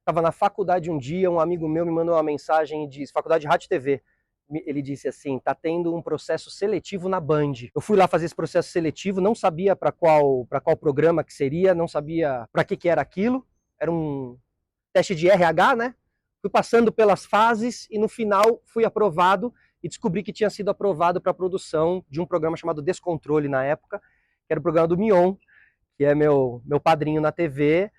Estava na faculdade um dia, um amigo meu me mandou uma mensagem e disse, faculdade de Rádio e TV, ele disse assim, tá tendo um processo seletivo na Band. Eu fui lá fazer esse processo seletivo, não sabia para qual programa que seria, não sabia para que era aquilo, era um teste de RH, né? Fui passando pelas fases e no final fui aprovado e descobri que tinha sido aprovado para a produção de um programa chamado Descontrole na época, que era o programa do Mion, que é meu padrinho na TV.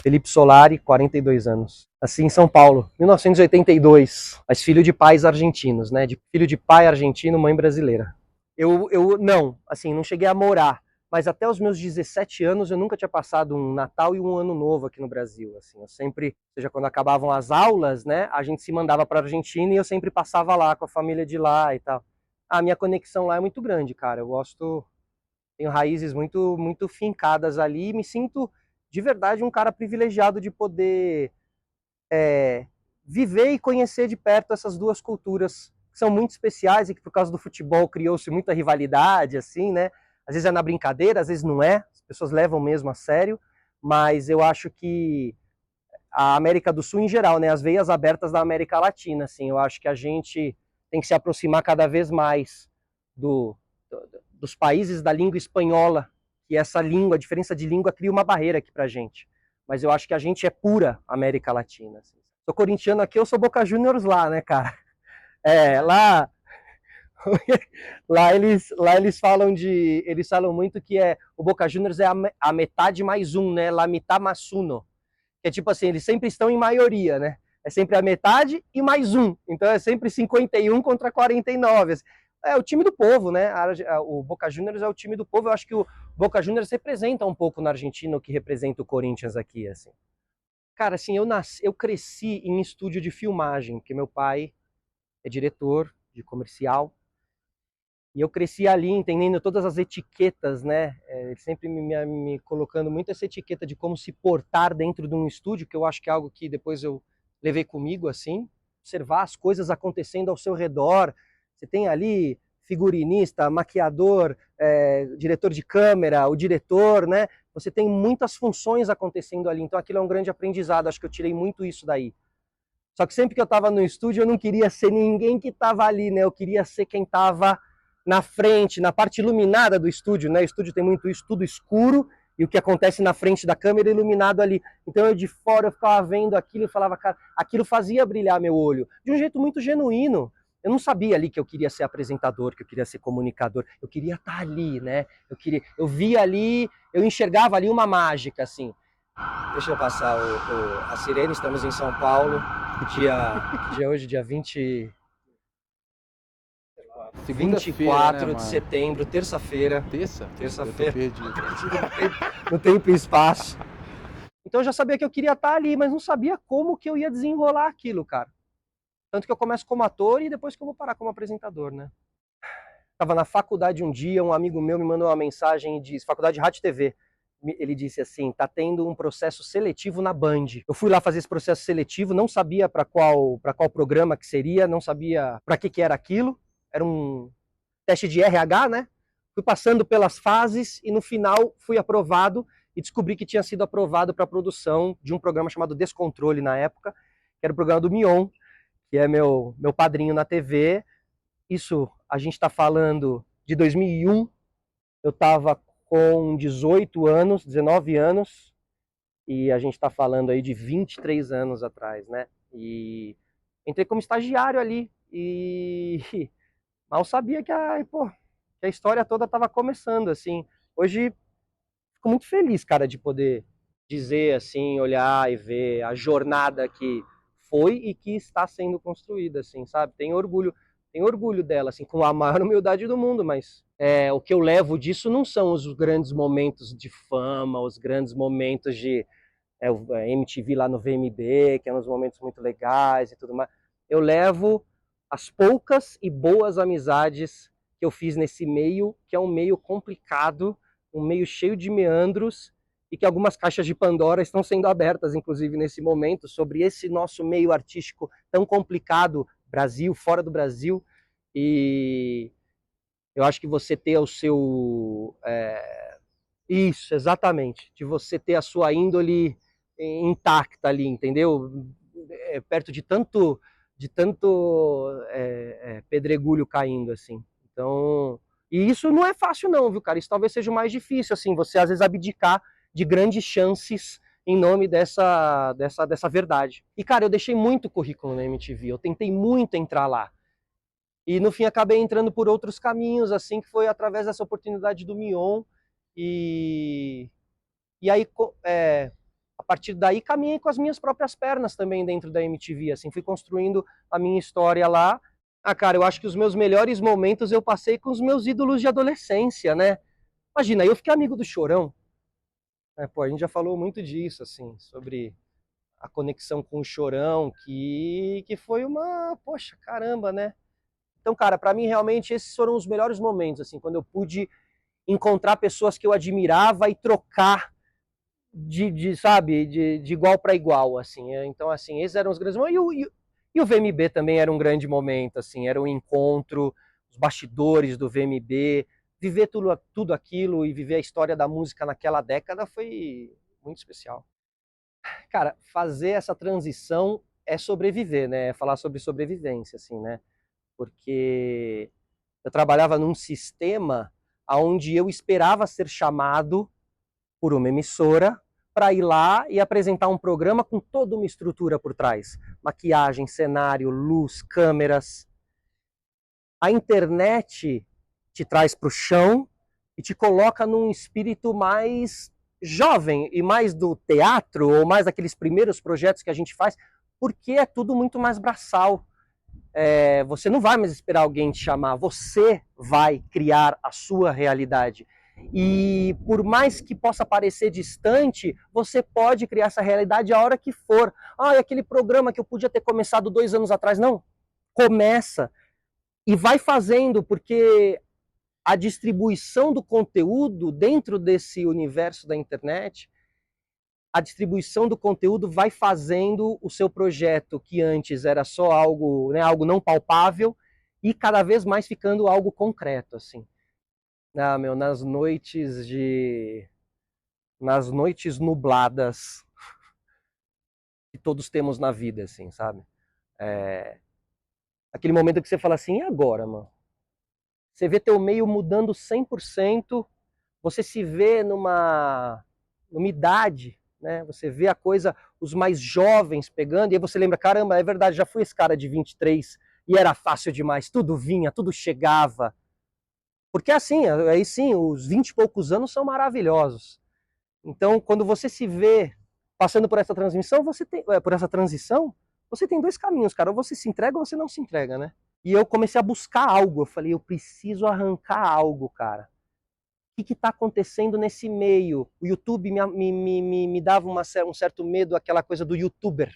Felipe Solari, 42 anos. Assim, em São Paulo, 1982. Mas filho de pais argentinos, né? Filho de pai argentino, mãe brasileira. Eu não, assim, não cheguei a morar. Mas até os meus 17 anos eu nunca tinha passado um Natal e um Ano Novo aqui no Brasil. Assim, eu sempre, seja quando acabavam as aulas, né? A gente se mandava para a Argentina e eu sempre passava lá com a família de lá e tal. A minha conexão lá é muito grande, cara. Eu gosto, tenho raízes muito fincadas ali e me sinto de verdade um cara privilegiado de poder viver e conhecer de perto essas duas culturas que são muito especiais e que por causa do futebol criou-se muita rivalidade, assim, né? Às vezes é na brincadeira, às vezes não é, as pessoas levam mesmo a sério, mas eu acho que a América do Sul em geral, né, as veias abertas da América Latina, assim, eu acho que a gente tem que se aproximar cada vez mais dos países da língua espanhola, que essa língua, a diferença de língua cria uma barreira aqui pra gente. Mas eu acho que a gente é pura América Latina. Assim. Sou corintiano aqui, eu sou Boca Juniors lá, né, cara? Lá eles falam muito que o Boca Juniors é a metade mais um, né? La mitad más uno. Que é tipo assim, eles sempre estão em maioria, né? É sempre a metade e mais um. Então é sempre 51 contra 49. É o time do povo, né? O Boca Juniors é o time do povo. Eu acho que o Boca Juniors representa um pouco na Argentina o que representa o Corinthians aqui, assim. Cara, assim, eu cresci em estúdio de filmagem, porque meu pai é diretor de comercial. E eu cresci ali entendendo todas as etiquetas, né? Ele sempre me colocando muito essa etiqueta de como se portar dentro de um estúdio, que eu acho que é algo que depois eu levei comigo, assim. Observar as coisas acontecendo ao seu redor. Você tem ali figurinista, maquiador, diretor de câmera, o diretor, né? Você tem muitas funções acontecendo ali. Então aquilo é um grande aprendizado. Acho que eu tirei muito isso daí. Só que sempre que eu estava no estúdio, eu não queria ser ninguém que estava ali, né? Eu queria ser quem estava na frente, na parte iluminada do estúdio, né? O estúdio tem muito isso, tudo escuro, e o que acontece na frente da câmera é iluminado ali. Então eu de fora eu ficava vendo aquilo e falava, cara, aquilo fazia brilhar meu olho, de um jeito muito genuíno. Eu não sabia ali que eu queria ser apresentador, que eu queria ser comunicador, eu queria estar ali, né? Eu via ali, eu enxergava ali uma mágica, assim. Deixa eu passar a sirene, estamos em São Paulo, dia hoje, dia 24 né, de setembro, terça-feira. Terça-feira. No tempo e espaço. Então eu já sabia que eu queria estar ali, mas não sabia como que eu ia desenrolar aquilo, cara. Tanto que eu começo como ator e depois que eu vou parar como apresentador, né? Tava na faculdade um dia, um amigo meu me mandou uma mensagem e disse, faculdade de Rádio e TV, ele disse assim, tá tendo um processo seletivo na Band. Eu fui lá fazer esse processo seletivo, não sabia para qual programa que seria, não sabia para que era aquilo, era um teste de RH, né? Fui passando pelas fases e no final fui aprovado e descobri que tinha sido aprovado para a produção de um programa chamado Descontrole na época, que era o programa do Mion, que é meu padrinho na TV. Isso a gente está falando de 2001, eu estava com 18 anos, 19 anos, e a gente está falando aí de 23 anos atrás, né? E entrei como estagiário ali e mal sabia que a história toda estava começando, assim. Hoje fico muito feliz, cara, de poder dizer assim, olhar e ver a jornada que foi e que está sendo construída, assim, sabe? Tenho orgulho dela, assim, com a maior humildade do mundo, mas o que eu levo disso não são os grandes momentos de fama, os grandes momentos de o MTV lá no VMB, que é uns momentos muito legais e tudo mais. Eu levo as poucas e boas amizades que eu fiz nesse meio, que é um meio complicado, um meio cheio de meandros, e que algumas caixas de Pandora estão sendo abertas, inclusive nesse momento, sobre esse nosso meio artístico tão complicado Brasil, fora do Brasil, e eu acho que você ter o seu... isso, exatamente, de você ter a sua índole intacta ali, entendeu? Perto de tanto pedregulho caindo, assim. Então, e isso não é fácil não, viu, cara? Isso talvez seja o mais difícil, assim, você às vezes abdicar de grandes chances em nome dessa verdade. E, cara, eu deixei muito currículo na MTV, eu tentei muito entrar lá. E no fim acabei entrando por outros caminhos, assim, que foi através dessa oportunidade do Mion. E aí, a partir daí, caminhei com as minhas próprias pernas também dentro da MTV, assim, fui construindo a minha história lá. Ah, cara, eu acho que os meus melhores momentos eu passei com os meus ídolos de adolescência, né? Imagina, eu fiquei amigo do Chorão, né? Pô, a gente já falou muito disso, assim, sobre a conexão com o Chorão, que foi uma, poxa, caramba, né? Então, cara, pra mim, realmente, esses foram os melhores momentos, assim, quando eu pude encontrar pessoas que eu admirava e trocar sabe, de igual para igual, assim. Então, assim, esses eram os grandes momentos. E o VMB também era um grande momento, assim, era um encontro, os bastidores do VMB, viver tudo aquilo e viver a história da música naquela década foi muito especial. Cara, fazer essa transição é sobreviver, né? É falar sobre sobrevivência, assim, né? Porque eu trabalhava num sistema onde eu esperava ser chamado por uma emissora para ir lá e apresentar um programa com toda uma estrutura por trás. Maquiagem, cenário, luz, câmeras. A internet te traz para o chão e te coloca num espírito mais jovem e mais do teatro ou mais daqueles primeiros projetos que a gente faz, porque é tudo muito mais braçal. Você não vai mais esperar alguém te chamar, você vai criar a sua realidade. E por mais que possa parecer distante, você pode criar essa realidade a hora que for. Ah, aquele programa que eu podia ter começado 2 anos atrás. Não, começa e vai fazendo, porque a distribuição do conteúdo dentro desse universo da internet, a distribuição do conteúdo vai fazendo o seu projeto, que antes era só algo, né, algo não palpável, e cada vez mais ficando algo concreto, assim. Ah, meu, nas noites nubladas que todos temos na vida, assim, sabe? Aquele momento que você fala assim, e agora, mano? Você vê teu meio mudando 100%, você se vê numa idade, né? Você vê a coisa, os mais jovens pegando, e aí você lembra, caramba, é verdade, já fui esse cara de 23 e era fácil demais, tudo vinha, tudo chegava. Porque assim, aí sim, os 20 e poucos anos são maravilhosos. Então, quando você se vê passando por essa transmissão, por essa transição, você tem dois caminhos, cara. Ou você se entrega ou você não se entrega, né? E eu comecei a buscar algo. Eu falei, eu preciso arrancar algo, cara. O que está acontecendo nesse meio? O YouTube me dava um certo medo, aquela coisa do youtuber,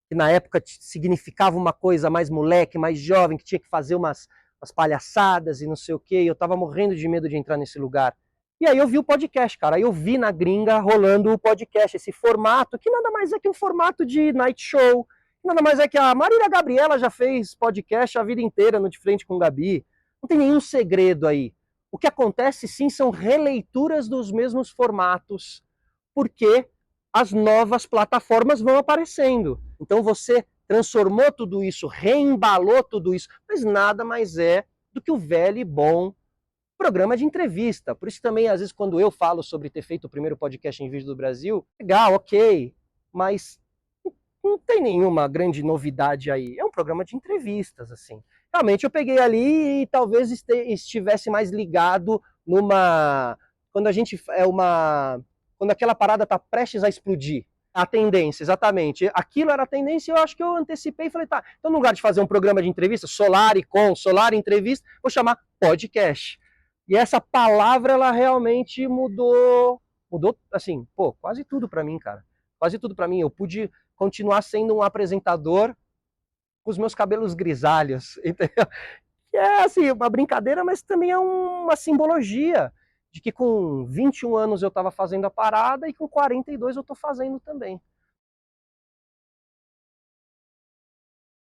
que na época significava uma coisa mais moleque, mais jovem, que tinha que fazer umas palhaçadas e não sei o quê. E eu tava morrendo de medo de entrar nesse lugar. E aí eu vi o podcast, cara. Aí eu vi na gringa rolando o podcast, esse formato, que nada mais é que um formato de night show. Nada mais é que a Marília Gabriela já fez podcast a vida inteira no De Frente com o Gabi. Não tem nenhum segredo aí. O que acontece, sim, são releituras dos mesmos formatos, porque as novas plataformas vão aparecendo. Então você transformou tudo isso, reembalou tudo isso, mas nada mais é do que o velho e bom programa de entrevista. Por isso também, às vezes, quando eu falo sobre ter feito o primeiro podcast em vídeo do Brasil, legal, ok, mas não tem nenhuma grande novidade aí. É um programa de entrevistas, assim. Realmente eu peguei ali e talvez estivesse mais ligado numa... Quando a gente quando aquela parada tá prestes a explodir. A tendência, exatamente. Aquilo era a tendência e eu acho que eu antecipei e falei, tá, então no lugar de fazer um programa de entrevista, Solar e com, Solar Entrevista, vou chamar podcast. E essa palavra, ela realmente mudou, assim, pô, quase tudo pra mim, cara. Quase tudo pra mim. Eu pude continuar sendo um apresentador com os meus cabelos grisalhos, entendeu? Que é, assim, uma brincadeira, mas também é uma simbologia de que com 21 anos eu estava fazendo a parada e com 42 eu estou fazendo também.